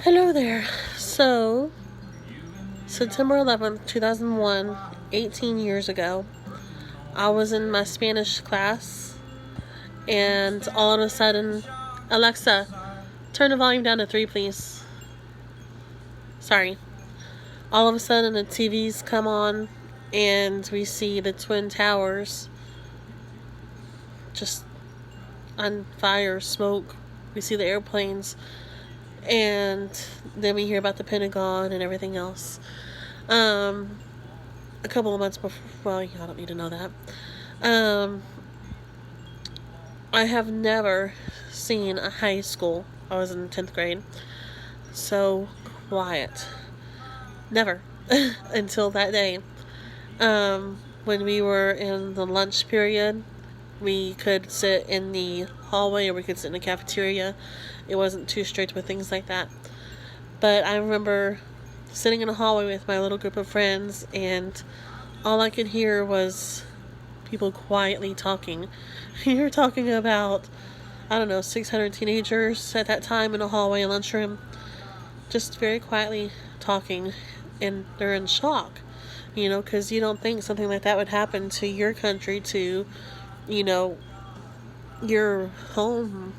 Hello there. So, September 11th, 2001, 18 years ago, I was in my Spanish class, and all of a sudden, Alexa, turn the volume down to 3, please. Sorry. All of a sudden, the TVs come on, and we see the Twin Towers just on fire, smoke. We see the airplanes. And then we hear about the Pentagon and everything else. A couple of months before, well, I don't need to know that. I have never seen a high school, I was in 10th grade, so quiet. Never. Until that day. When we were in the lunch period, we could sit in the hallway or we could sit in the cafeteria. It wasn't too strict with things like that. But I remember sitting in a hallway with my little group of friends, and all I could hear was people quietly talking. You're talking about, 600 teenagers at that time in a hallway and lunchroom, just very quietly talking, and they're in shock, because you don't think something like that would happen to your country, to, your home.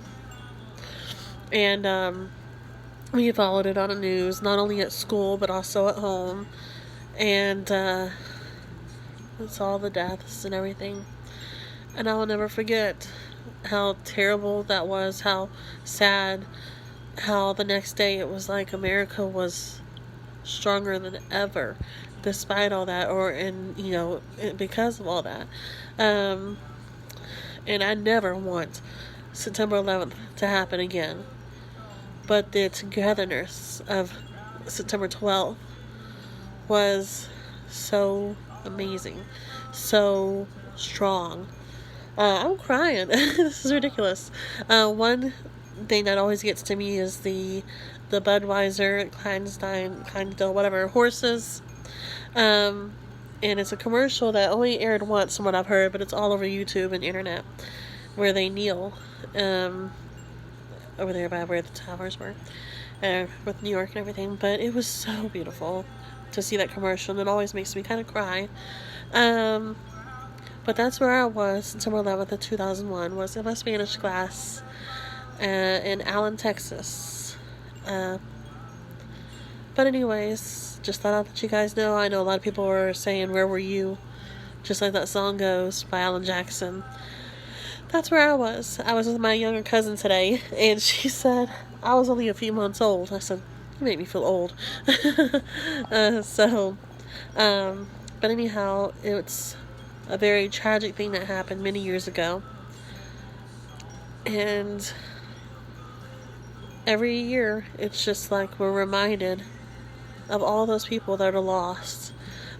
And we followed it on the news, not only at school but also at home, and it's all the deaths and everything. And I will never forget how terrible that was, how sad, how the next day it was like America was stronger than ever despite all that, because of all that. And I never want September 11th to happen again. But the togetherness of September 12th was so amazing, so strong. I'm crying. This is ridiculous. One thing that always gets to me is the Budweiser, Clydesdale, whatever, horses. And it's a commercial that only aired once from what I've heard, but it's all over YouTube and internet, where they kneel, over there by where the towers were, with New York and everything. But it was so beautiful to see that commercial, and it always makes me kind of cry. But that's where I was September 11th of 2001, was in my Spanish class in Allen, Texas. But anyways, just thought I'd let you guys know. I know a lot of people were saying, where were you? Just like that song goes by Alan Jackson. That's where I was. I was with my younger cousin today, and she said I was only a few months old. I said, you make me feel old. But anyhow, it's a very tragic thing that happened many years ago. And every year, it's just like we're reminded of all those people that are lost,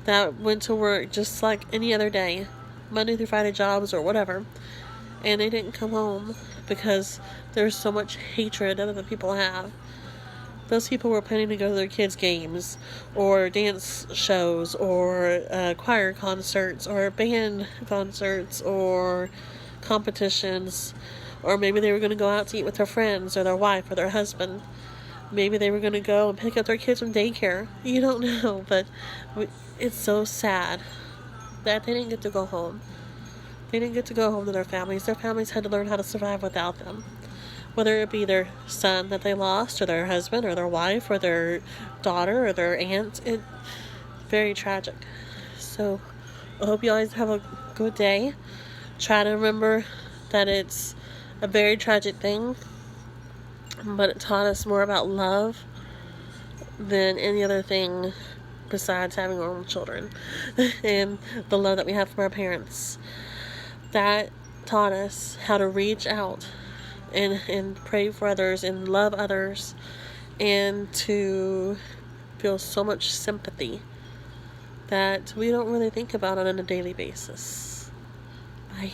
that went to work just like any other day, Monday through Friday jobs or whatever, and they didn't come home because there's so much hatred that other people have. Those people were planning to go to their kids' games, or dance shows, or choir concerts, or band concerts, or competitions, or maybe they were going to go out to eat with their friends, or their wife, or their husband. Maybe they were going to go and pick up their kids from daycare. You don't know, but it's so sad that they didn't get to go home. They didn't get to go home to their families. Their families had to learn how to survive without them. Whether it be their son that they lost, or their husband, or their wife, or their daughter, or their aunt. It's very tragic. So, I hope you guys have a good day. Try to remember that it's a very tragic thing, but it taught us more about love than any other thing besides having our own children and the love that we have from our parents. That taught us how to reach out and pray for others and love others, and to feel so much sympathy that we don't really think about it on a daily basis. Bye.